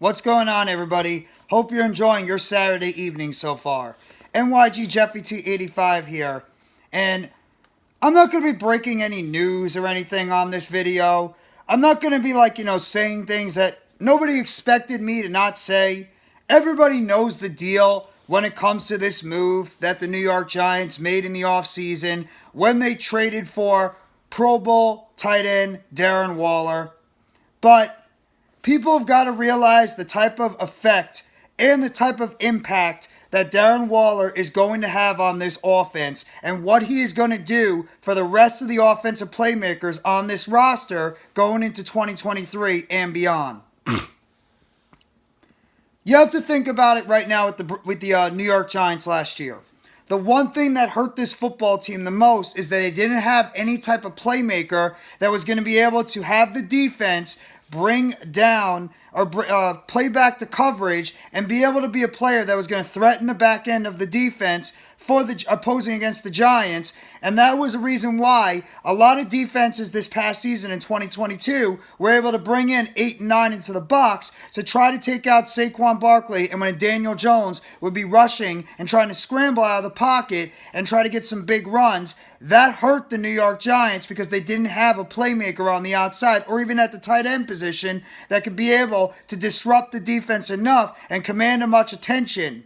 What's going on, everybody? Hope you're enjoying your Saturday evening so far. NYG Jeffy T85 here. And I'm not going to be breaking any news or anything on this video. I'm not going to be saying things that nobody expected me to not say. Everybody knows the deal when it comes to this move that the New York Giants made in the offseason when they traded for Pro Bowl tight end Darren Waller. But people have got to realize the type of effect and the type of impact that Darren Waller is going to have on this offense and what he is going to do for the rest of the offensive playmakers on this roster going into 2023 and beyond. You have to think about it right now with the New York Giants last year. The one thing that hurt this football team the most is that they didn't have any type of playmaker that was going to be able to have the defense bring down or play back the coverage and be able to be a player that was going to threaten the back end of the defense for the opposing against the Giants. And that was the reason why a lot of defenses this past season in 2022 were able to bring in 8 and 9 into the box to try to take out Saquon Barkley, and when Daniel Jones would be rushing and trying to scramble out of the pocket and try to get some big runs. That hurt the New York Giants because they didn't have a playmaker on the outside or even at the tight end position that could be able to disrupt the defense enough and command much attention.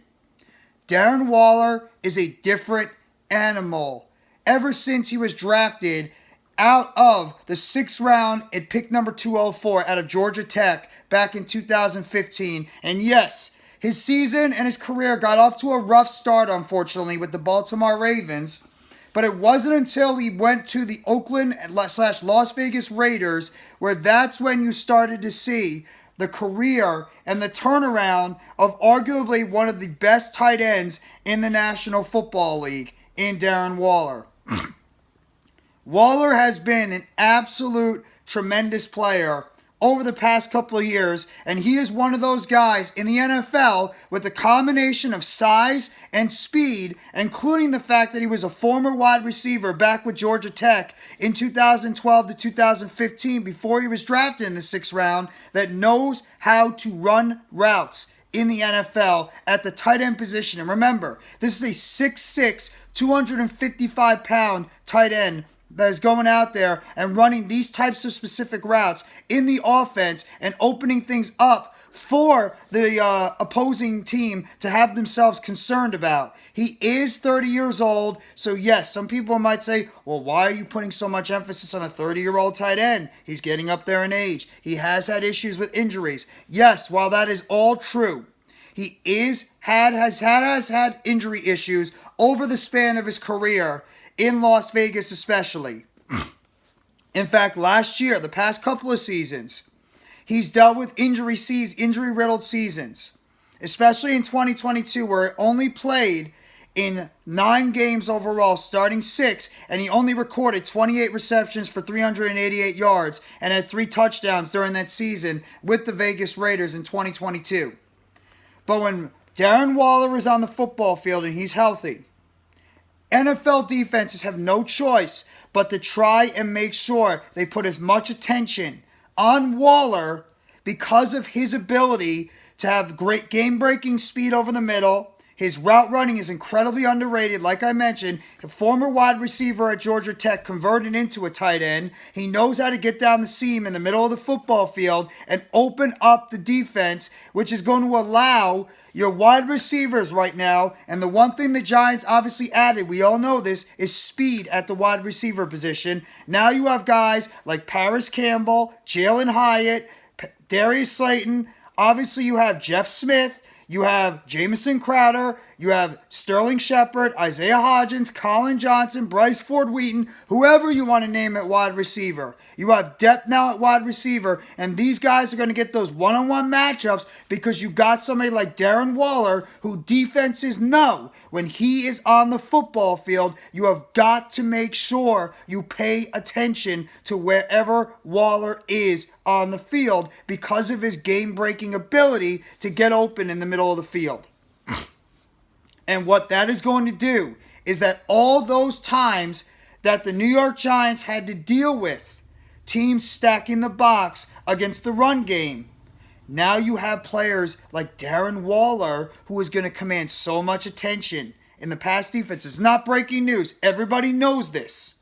Darren Waller is a different animal. Ever since he was drafted out of the 6th round at pick number 204 out of Georgia Tech back in 2015. And yes, his season and his career got off to a rough start, unfortunately, with the Baltimore Ravens. But it wasn't until he went to the Oakland/Las Vegas Raiders where that's when you started to see the career and the turnaround of arguably one of the best tight ends in the National Football League in Darren Waller. Waller has been an absolute tremendous player over the past couple of years, and he is one of those guys in the NFL with a combination of size and speed, including the fact that he was a former wide receiver back with Georgia Tech in 2012 to 2015 before he was drafted in the 6th round, that knows how to run routes in the NFL at the tight end position. And remember, this is a 6'6", 255-pound tight end that is going out there and running these types of specific routes in the offense and opening things up for the opposing team to have themselves concerned about. He is 30 years old, so yes, some people might say, well, why are you putting so much emphasis on a 30-year-old tight end? He's getting up there in age. He has had issues with injuries. Yes, while that is all true, he has had injury issues over the span of his career in Las Vegas especially. In fact, last year, the past couple of seasons, he's dealt with injury-riddled seasons, especially in 2022 where he only played in 9 games overall, starting 6, and he only recorded 28 receptions for 388 yards and had 3 touchdowns during that season with the Vegas Raiders in 2022. But when Darren Waller is on the football field and he's healthy, NFL defenses have no choice but to try and make sure they put as much attention on Waller because of his ability to have great game-breaking speed over the middle. His route running is incredibly underrated. Like I mentioned, a former wide receiver at Georgia Tech converted into a tight end. He knows how to get down the seam in the middle of the football field and open up the defense, which is going to allow your wide receivers right now. And the one thing the Giants obviously added, we all know this, is speed at the wide receiver position. Now you have guys like Paris Campbell, Jalen Hyatt, Darius Slayton. Obviously you have Jeff Smith. You have Jamison Crowder, you have Sterling Shepard, Isaiah Hodgins, Colin Johnson, Bryce Ford-Wheaton, whoever you want to name at wide receiver. You have depth now at wide receiver, and these guys are going to get those one-on-one matchups because you got somebody like Darren Waller who defenses know when he is on the football field, you have got to make sure you pay attention to wherever Waller is on the field because of his game-breaking ability to get open in the middle of the field. And what that is going to do is that all those times that the New York Giants had to deal with teams stacking the box against the run game, Now you have players like Darren Waller, who is going to command so much attention in the pass defense. It's not breaking news. Everybody knows this.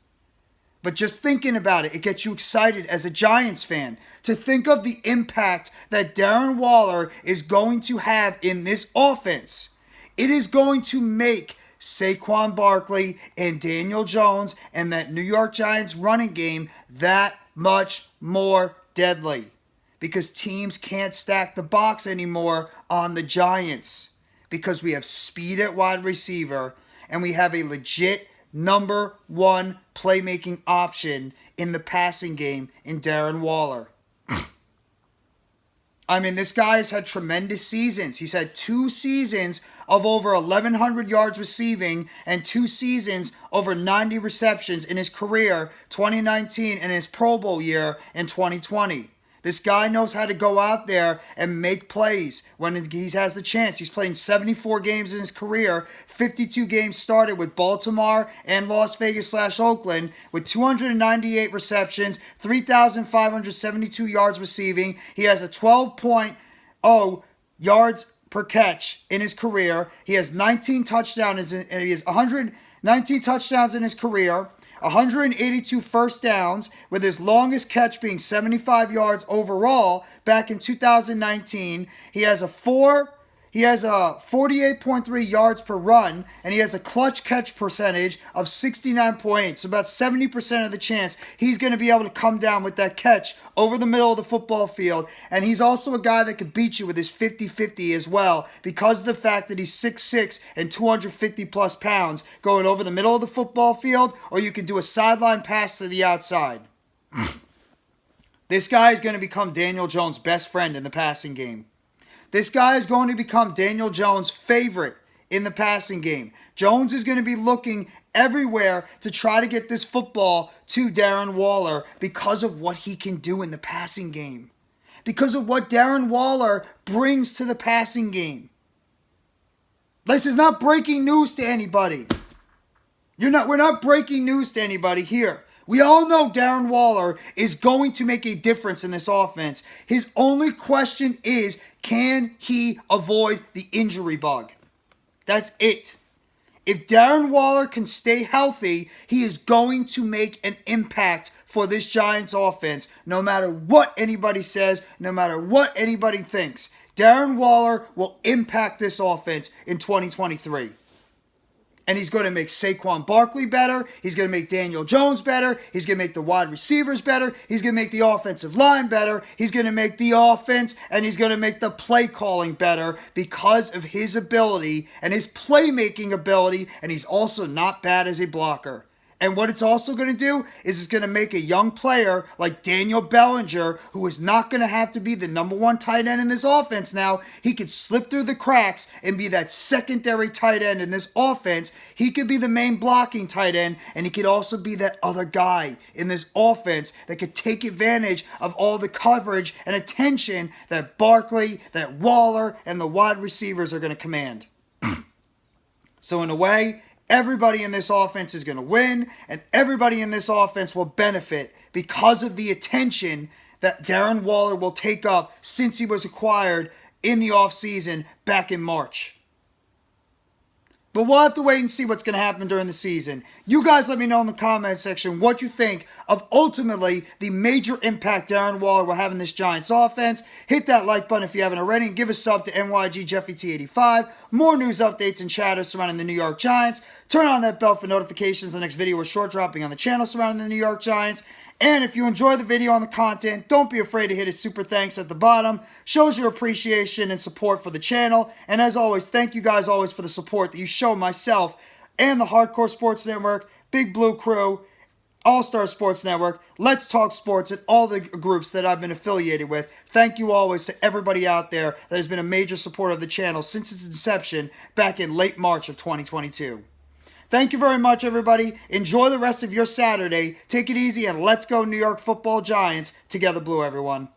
But just thinking about it, it gets you excited as a Giants fan to think of the impact that Darren Waller is going to have in this offense. It is going to make Saquon Barkley and Daniel Jones and that New York Giants running game that much more deadly. Because teams can't stack the box anymore on the Giants. Because we have speed at wide receiver and we have a legit number one playmaking option in the passing game in Darren Waller. I mean, this guy has had tremendous seasons. He's had 2 seasons of over 1,100 yards receiving and 2 seasons over 90 receptions in his career, 2019, and his Pro Bowl year in 2020. This guy knows how to go out there and make plays when he has the chance. He's played in 74 games in his career, 52 games started with Baltimore and Las Vegas/Oakland with 298 receptions, 3,572 yards receiving. He has a 12.0 yards per catch in his career. He has 19 touchdowns and he has 119 touchdowns in his career. 182 first downs, with his longest catch being 75 yards overall back in 2019. He has a 48.3 yards per run, and he has a clutch catch percentage of 69.8. So about 70% of the chance he's going to be able to come down with that catch over the middle of the football field. And he's also a guy that could beat you with his 50-50 as well, because of the fact that he's 6'6" and 250 plus pounds going over the middle of the football field, or you can do a sideline pass to the outside. This guy is going to become Daniel Jones' best friend in the passing game. This guy is going to become Daniel Jones' favorite in the passing game. Jones is going to be looking everywhere to try to get this football to Darren Waller because of what he can do in the passing game. Because of what Darren Waller brings to the passing game. This is not breaking news to anybody. We're not breaking news to anybody here. We all know Darren Waller is going to make a difference in this offense. His only question is, can he avoid the injury bug? That's it. If Darren Waller can stay healthy, he is going to make an impact for this Giants offense, no matter what anybody says, no matter what anybody thinks. Darren Waller will impact this offense in 2023. And he's going to make Saquon Barkley better. He's going to make Daniel Jones better. He's going to make the wide receivers better. He's going to make the offensive line better. He's going to make the offense, and he's going to make the play calling better because of his ability and his playmaking ability. And he's also not bad as a blocker. And what it's also going to do is it's going to make a young player like Daniel Bellinger, who is not going to have to be the number one tight end in this offense now. He could slip through the cracks and be that secondary tight end in this offense. He could be the main blocking tight end, and he could also be that other guy in this offense that could take advantage of all the coverage and attention that Barkley, that Waller, and the wide receivers are going to command. So in a way, everybody in this offense is going to win, and everybody in this offense will benefit because of the attention that Darren Waller will take up since he was acquired in the offseason back in March. But we'll have to wait and see what's going to happen during the season. You guys let me know in the comment section what you think of ultimately the major impact Darren Waller will have in this Giants offense. Hit that like button if you haven't already, and give a sub to NYG Jeffy T85. More news, updates, and chatter surrounding the New York Giants. Turn on that bell for notifications. The next video is short dropping on the channel surrounding the New York Giants. And if you enjoy the video and the content, don't be afraid to hit a super thanks at the bottom. Shows your appreciation and support for the channel. And as always, thank you guys always for the support that you show myself and the Hardcore Sports Network, Big Blue Crew, All-Star Sports Network, Let's Talk Sports, and all the groups that I've been affiliated with. Thank you always to everybody out there that has been a major supporter of the channel since its inception back in late March of 2022. Thank you very much, everybody. Enjoy the rest of your Saturday. Take it easy, and let's go New York Football Giants. Together Blue, everyone.